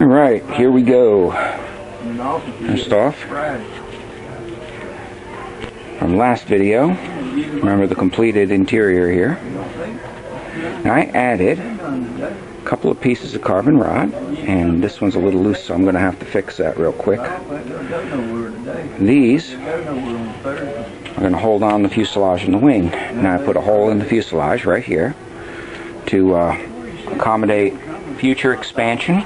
Alright, here we go. First off, from last video, remember the completed interior here. I added a couple of pieces of carbon rod, and this one's a little loose, so I'm going to have to fix that real quick. These are going to hold on the fuselage and the wing. Now I put a hole in the fuselage right here to accommodate future expansion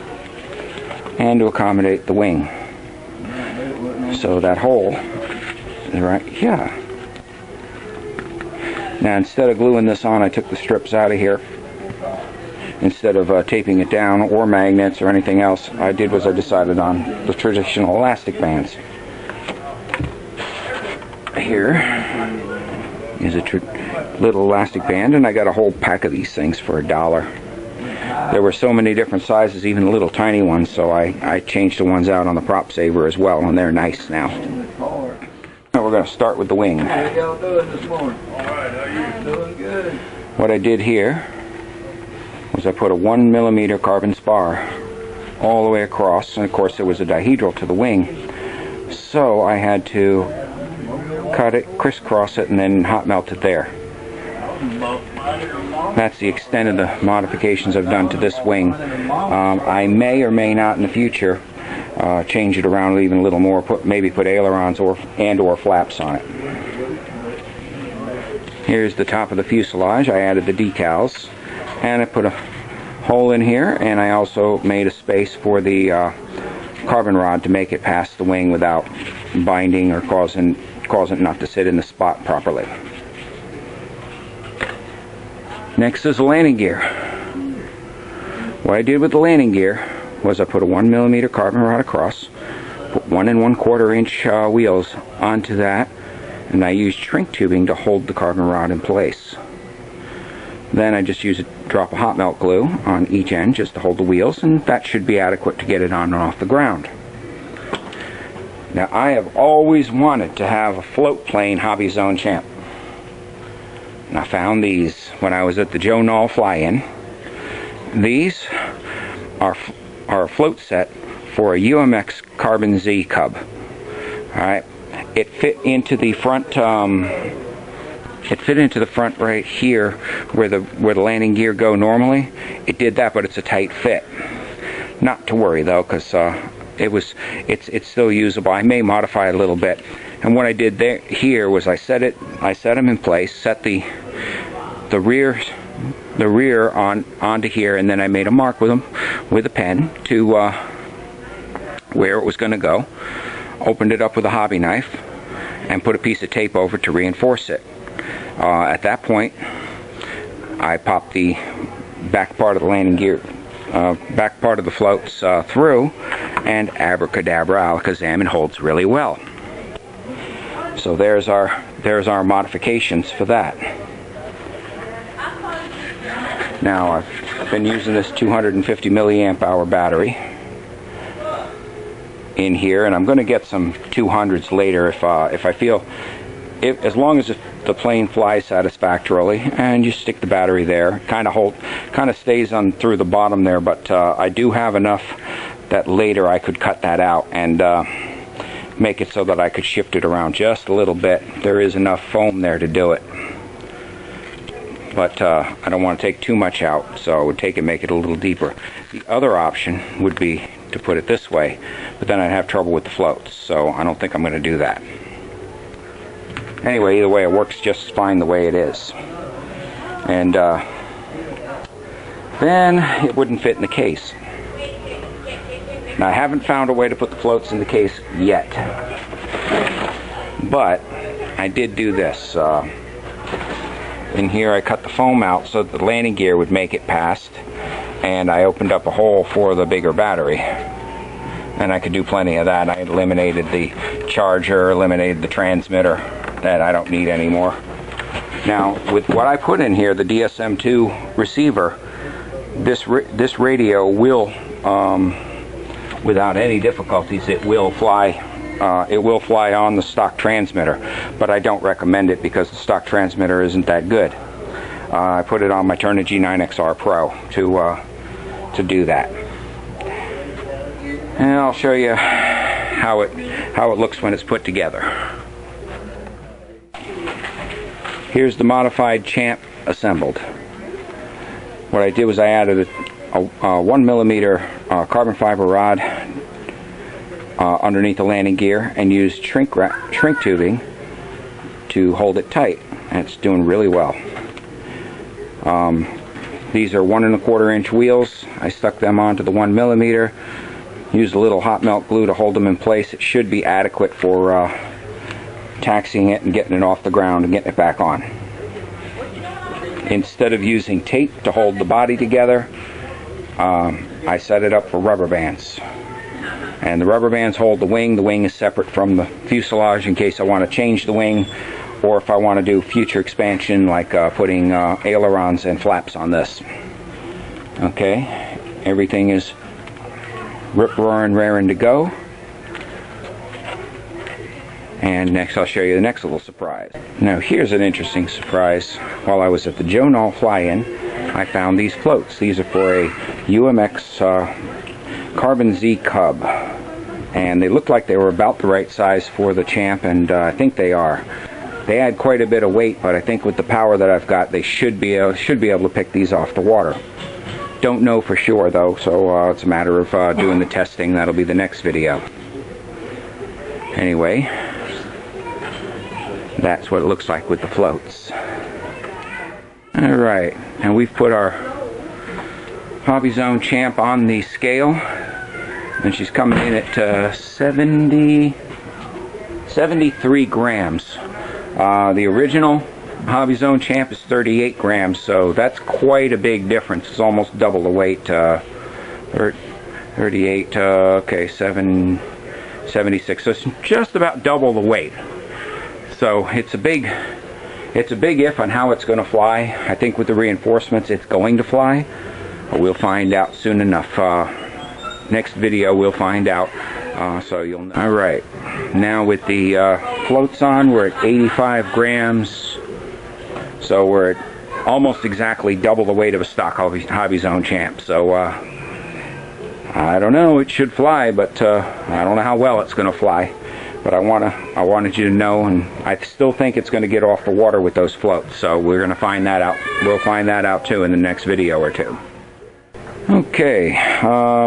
and to accommodate the wing. So that hole is right here. Now instead of gluing this on, I took the strips out of here. Instead of taping it down or magnets or anything else, I did was I decided on the traditional elastic bands. Here is a little elastic band, and I got a whole pack of these things for $1. There were so many different sizes, even little tiny ones, so I changed the ones out on the Prop Saver as well, and they're nice now. Now we're going to start with the wing. How y'all doing this morning? Alright, how you doing? Good. What I did here was I put a 1mm carbon spar all the way across, and of course there was a dihedral to the wing, so I had to cut it, crisscross it, and then hot melt it there. That's the extent of the modifications I've done to this wing. I may or may not in the future change it around even a little more, maybe put ailerons or flaps on it. Here's the top of the fuselage. I added the decals, and I put a hole in here, and I also made a space for the carbon rod to make it past the wing without binding or causing it not to sit in the spot properly. Next is the landing gear. What I did with the landing gear was I put a 1mm carbon rod across, put 1 1/4 inch wheels onto that, and I used shrink tubing to hold the carbon rod in place. Then I just used a drop of hot melt glue on each end just to hold the wheels, and that should be adequate to get it on and off the ground. Now I have always wanted to have a float plane Hobby Zone Champ. And I found these when I was at the Joe Knoll fly-in. These are a float set for a UMX Carbon Z Cub. Alright, it fit into the front. It fit into the front right here where the landing gear go normally. It did that, but it's a tight fit. Not to worry though, because it's still usable. I may modify it a little bit. And what I did here was I set them in place, set the rear onto here, and then I made a mark with them with a pen to where it was going to go. Opened it up with a hobby knife and put a piece of tape over to reinforce it. At that point, I popped the back part of the landing gear, back part of the floats through, and abracadabra, alakazam, it holds really well. So there's our modifications for that. Now I've been using this 250 milliamp hour battery in here, and I'm going to get some 200s later if I feel, as long as the plane flies satisfactorily, and you stick the battery there, kind of stays on through the bottom there. But I do have enough that later I could cut that out and make it so that I could shift it around just a little bit. There is enough foam there to do it, but I don't want to take too much out, so I would make it a little deeper. The other option would be to put it this way, but then I'd have trouble with the floats, so I don't think I'm going to do that. Anyway, either way, it works just fine the way it is. And then it wouldn't fit in the case. Now, I haven't found a way to put the floats in the case yet, but I did do this. In here I cut the foam out so that the landing gear would make it past, and I opened up a hole for the bigger battery, and I could do plenty of that. I eliminated the charger, eliminated the transmitter that I don't need anymore. Now, with what I put in here, the DSM-2 receiver, this radio will without any difficulties, it will fly on the stock transmitter, but I don't recommend it because the stock transmitter isn't that good. I put it on my Turnigy 9XR Pro to do that. And I'll show you how it looks when it's put together. Here's the modified Champ assembled. What I did was I added a 1 millimeter carbon fiber rod underneath the landing gear and used shrink tubing to hold it tight, and it's doing really well. These are 1 1/4 inch wheels. I stuck them onto the 1 millimeter, used a little hot melt glue to hold them in place. It should be adequate for taxiing it and getting it off the ground and getting it back on. Instead of using tape to hold the body together, I set it up for rubber bands. And the rubber bands hold the wing. The wing is separate from the fuselage in case I want to change the wing, or if I want to do future expansion like putting ailerons and flaps on this. Okay, everything is rip-roaring, raring to go. And next I'll show you the next little surprise. Now here's an interesting surprise. While I was at the Joe Nall fly-in, I found these floats. These are for a UMX Carbon Z Cub. And they looked like they were about the right size for the Champ, and I think they are. They add quite a bit of weight, but I think with the power that I've got, they should be able to pick these off the water. Don't know for sure though, so it's a matter of doing the testing. That'll be the next video. Anyway, that's what it looks like with the floats. Alright, and we've put our Hobby Zone Champ on the scale, and she's coming in at 73 grams. The original Hobby Zone Champ is 38 grams, so that's quite a big difference. It's almost double the weight. 38, okay, 76, so it's just about double the weight. So it's a big if on how it's going to fly. I think with the reinforcements it's going to fly. We'll find out soon enough. Next video we'll find out, so you'll know. Alright, now with the floats on, we're at 85 grams, so we're at almost exactly double the weight of a stock Hobby Zone Champ. So I don't know, it should fly, but I don't know how well it's going to fly. But I wanted you to know, and I still think it's going to get off the water with those floats. So we're going to find that out. We'll find that out too in the next video or two. Okay,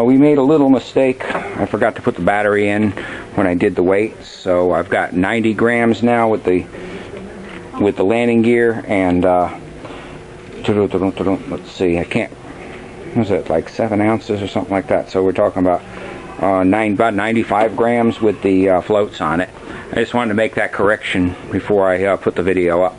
we made a little mistake. I forgot to put the battery in when I did the weight. So I've got 90 grams now with the landing gear, and let's see, I can't. What was it, like 7 ounces or something like that? So we're talking about about 95 grams with the floats on it. I just wanted to make that correction before I put the video up.